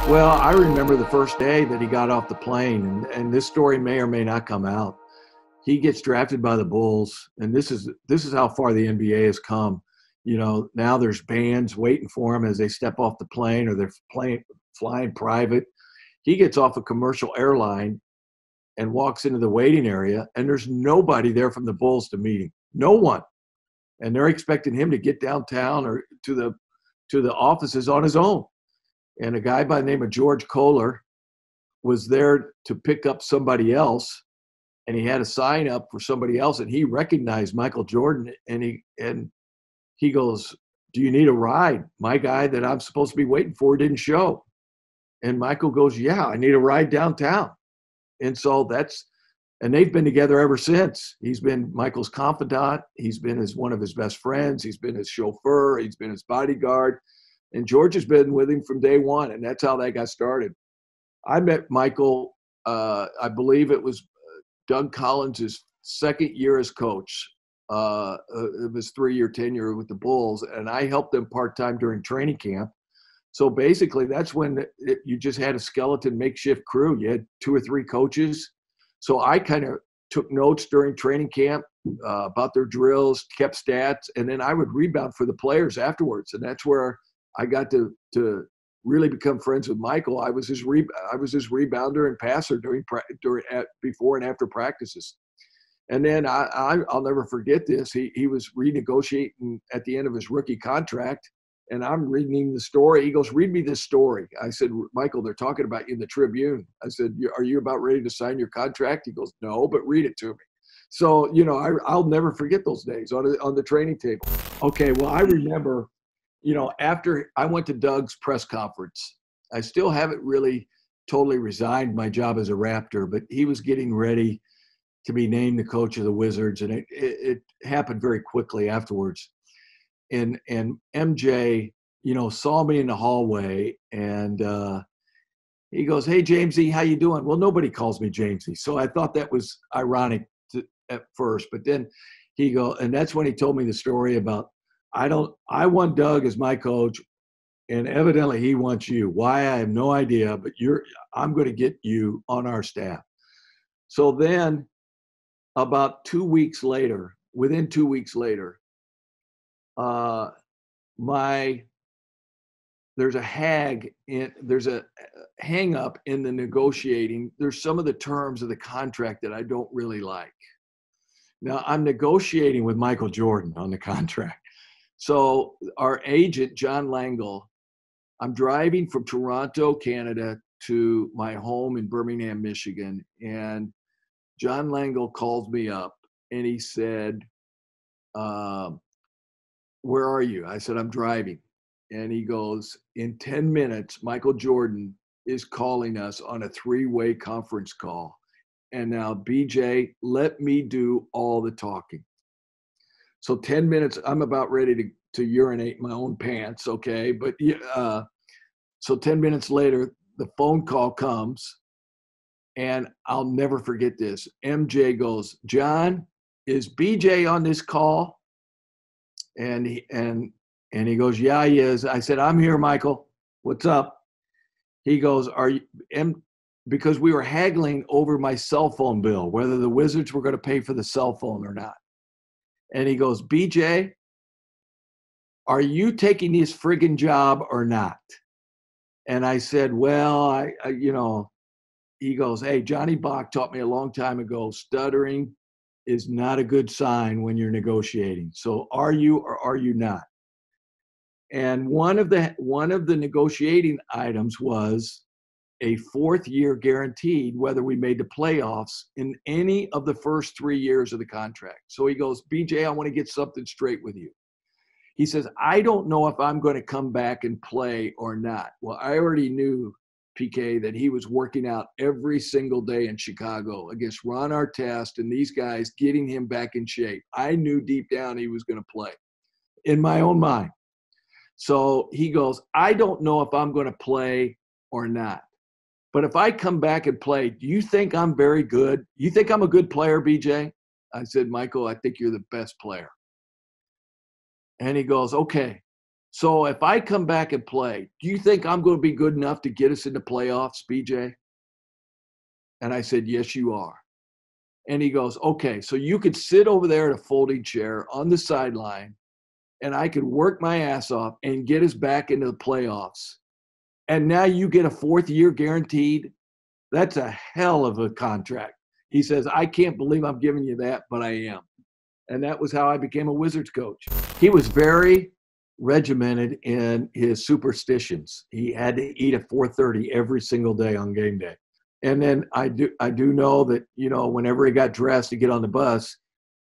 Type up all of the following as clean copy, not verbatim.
Well, I remember the first day that he got off the plane, and this story may or may not come out. He gets drafted by the Bulls, and this is how far the NBA has come. Now there's bands waiting for him as they step off the plane, or they're flying private. He gets off a commercial airline and walks into the waiting area, and there's nobody there from the Bulls to meet him. No one. And they're expecting him to get downtown or to the offices on his own. And a guy by the name of George Kohler was there to pick up somebody else, and he had a sign up for somebody else, and he recognized Michael Jordan, and he goes, "Do you need a ride? My guy that I'm supposed to be waiting for didn't show." And Michael goes, "Yeah, I need a ride downtown." And so and they've been together ever since. He's been Michael's confidant. He's been one of his best friends. He's been his chauffeur. He's been his bodyguard. And George has been with him from day one, and that's how that got started. I met Michael, I believe it was Doug Collins' second year as coach. It was 3-year tenure with the Bulls, and I helped them part-time during training camp. So basically, that's when you just had a skeleton makeshift crew. You had 2 or 3 coaches. So I kind of took notes during training camp about their drills, kept stats, and then I would rebound for the players afterwards. And that's where I got to really become friends with Michael. I was his rebounder and passer before and after practices. And then I'll never forget this. He was renegotiating at the end of his rookie contract, and I'm reading him the story. He goes, "Read me this story." I said, "Michael, they're talking about you in the Tribune." I said, "Are you about ready to sign your contract?" He goes, "No, but read it to me." So, I'll never forget those days on the training table. Okay, well, I remember, after I went to Doug's press conference, I still haven't really totally resigned my job as a Raptor, but he was getting ready to be named the coach of the Wizards, and it happened very quickly afterwards. And MJ, saw me in the hallway, and he goes, "Hey, Jamesy, how you doing?" Well, nobody calls me Jamesy, so I thought that was ironic at first. But then and that's when he told me the story about, I want Doug as my coach, and evidently he wants you. Why, I have no idea, but I'm going to get you on our staff. So then about 2 weeks later, within 2 weeks later, there's a hang up in the negotiating. There's some of the terms of the contract that I don't really like. Now I'm negotiating with Michael Jordan on the contract. So our agent, John Langle, I'm driving from Toronto, Canada to my home in Birmingham, Michigan. And John Langle calls me up and he said, "Where are you?" I said, "I'm driving." And he goes, "In 10 minutes, Michael Jordan is calling us on a 3-way conference call. And now, BJ, let me do all the talking." So 10 minutes, I'm about ready to urinate my own pants, okay? But so 10 minutes later, the phone call comes, and I'll never forget this. MJ goes, "John, is BJ on this call?" And he goes, "Yeah, he is." I said, "I'm here, Michael. What's up?" He goes, because we were haggling over my cell phone bill, whether the Wizards were going to pay for the cell phone or not. And he goes, "BJ, are you taking this friggin' job or not?" And I said, "Well, he goes, "Hey, Johnny Bach taught me a long time ago, stuttering is not a good sign when you're negotiating. So are you or are you not?" And one of the negotiating items was a 4th year guaranteed whether we made the playoffs in any of the first 3 years of the contract. So he goes, "BJ, I want to get something straight with you." He says, "I don't know if I'm going to come back and play or not." Well, I already knew, PK, that he was working out every single day in Chicago against Ron Artest and these guys, getting him back in shape. I knew deep down he was going to play in my own mind. So he goes, "I don't know if I'm going to play or not. But if I come back and play, do you think I'm very good? You think I'm a good player, BJ?" I said, "Michael, I think you're the best player." And he goes, "Okay, So if I come back and play, do you think I'm going to be good enough to get us in the playoffs, BJ? And I said, yes, you are. And he goes, okay, so you could sit over there at a folding chair on the sideline and I could work my ass off and get us back into the playoffs. And now you get a 4th year guaranteed. That's a hell of a contract. He says, I can't believe I'm giving you that, but I am. And that was how I became a Wizards coach. He was very regimented in his superstitions. He had to eat at 4:30 every single day on game day. And then I do know that, whenever he got dressed to get on the bus,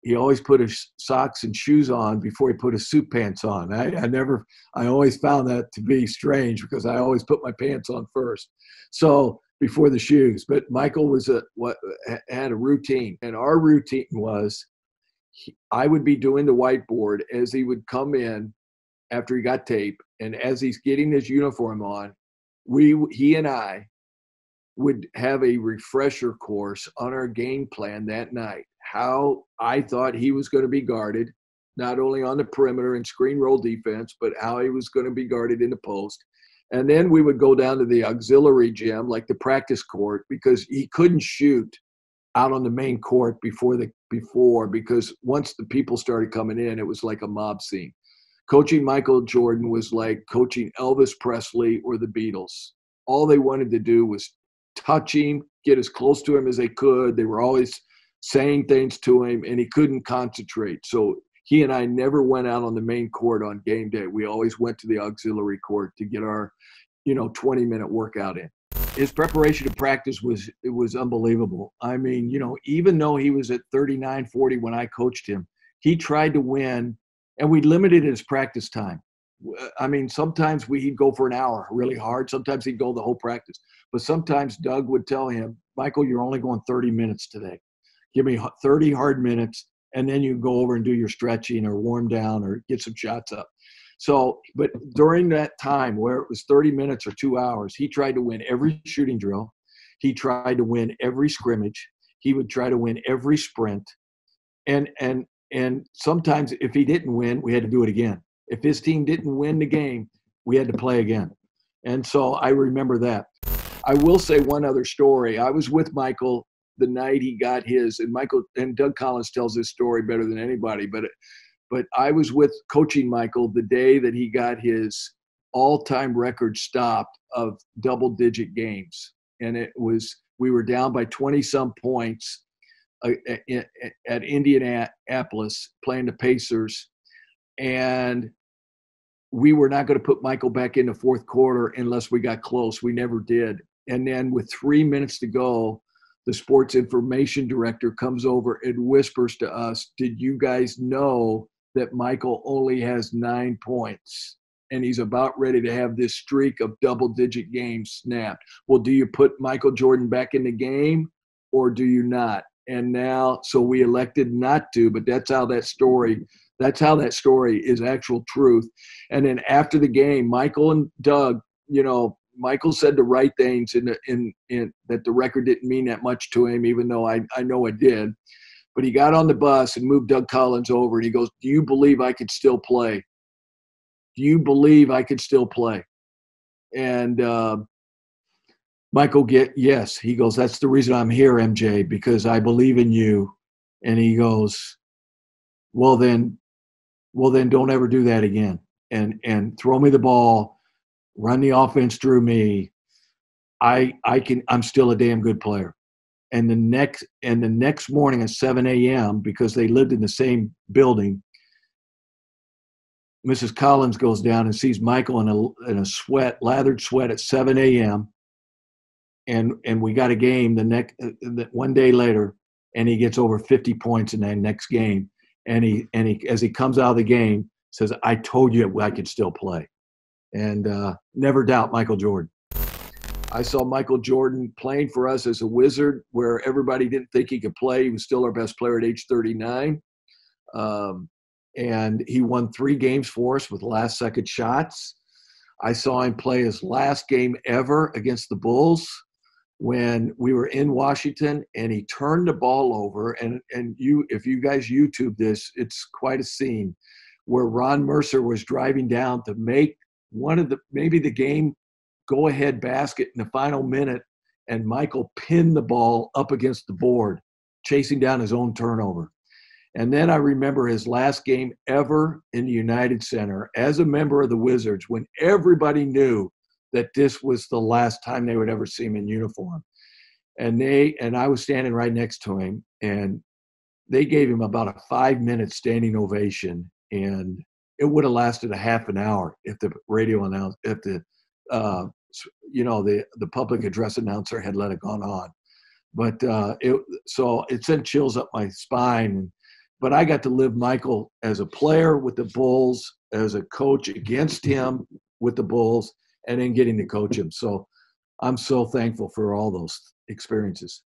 he always put his socks and shoes on before he put his suit pants on. I always found that to be strange because I always put my pants on first. So before the shoes, but Michael had a routine, and our routine was I would be doing the whiteboard as he would come in after he got tape, and as he's getting his uniform on, he and I would have a refresher course on our game plan that night, how I thought he was going to be guarded, not only on the perimeter and screen roll defense, but how he was going to be guarded in the post. And then we would go down to the auxiliary gym, like the practice court, because he couldn't shoot out on the main court because once the people started coming in, it was like a mob scene. Coaching Michael Jordan was like coaching Elvis Presley or the Beatles. All they wanted to do was touch him, get as close to him as they could. They were always saying things to him, and he couldn't concentrate. So he and I never went out on the main court on game day. We always went to the auxiliary court to get our, 20-minute workout in. His preparation to practice was unbelievable. I mean, even though he was at 39, 40 when I coached him, he tried to win, and we limited his practice time. I mean, sometimes he'd go for an hour really hard. Sometimes he'd go the whole practice. But sometimes Doug would tell him, Michael, you're only going 30 minutes today. Give me 30 hard minutes, and then you go over and do your stretching or warm down or get some shots up. So, but during that time where it was 30 minutes or 2 hours, he tried to win every shooting drill. He tried to win every scrimmage. He would try to win every sprint. And sometimes if he didn't win, we had to do it again. If his team didn't win the game, we had to play again. And so I remember that. I will say one other story. I was with Michael the night he got his, and Doug Collins tells this story better than anybody, but I was coaching Michael the day that he got his all-time record stopped of double-digit games. And we were down by 20-some points at Indianapolis playing the Pacers, and we were not going to put Michael back in the fourth quarter unless we got close. We never did. And then with 3 minutes to go, the sports information director comes over and whispers to us, did you guys know that Michael only has 9 points? And he's about ready to have this streak of double-digit games snapped. Well, do you put Michael Jordan back in the game or do you not? And now, so we elected not to, but that's how that story is actual truth. And then after the game, Michael and Doug, Michael said the right things in that the record didn't mean that much to him, even though I know it did. But he got on the bus and moved Doug Collins over, and he goes, do you believe I could still play? Do you believe I could still play? And Michael, yes. He goes, that's the reason I'm here, MJ, because I believe in you. And he goes, well then don't ever do that again. And throw me the ball, run the offense through me. I'm still a damn good player. And the next morning at 7 a.m., because they lived in the same building, Mrs. Collins goes down and sees Michael in a lathered sweat at 7 a.m. And we got a game one day later, and he gets over 50 points in that next game. And he as he comes out of the game says, I told you I could still play. And never doubt Michael Jordan. I saw Michael Jordan playing for us as a Wizard where everybody didn't think he could play. He was still our best player at age 39. And he won 3 games for us with last-second shots. I saw him play his last game ever against the Bulls when we were in Washington, and he turned the ball over. And if you guys YouTube this, it's quite a scene. where Ron Mercer was driving down to make maybe the game go ahead basket in the final minute, and Michael pinned the ball up against the board, chasing down his own turnover. And then I remember his last game ever in the United Center as a member of the Wizards, when everybody knew that this was the last time they would ever see him in uniform. And I was standing right next to him, and they gave him about a 5-minute standing ovation, and it would have lasted a half an hour if the uh, the public address announcer had let it gone on. But it sent chills up my spine. But I got to live Michael as a player with the Bulls, as a coach against him with the Bulls, and then getting to coach him. So I'm so thankful for all those experiences.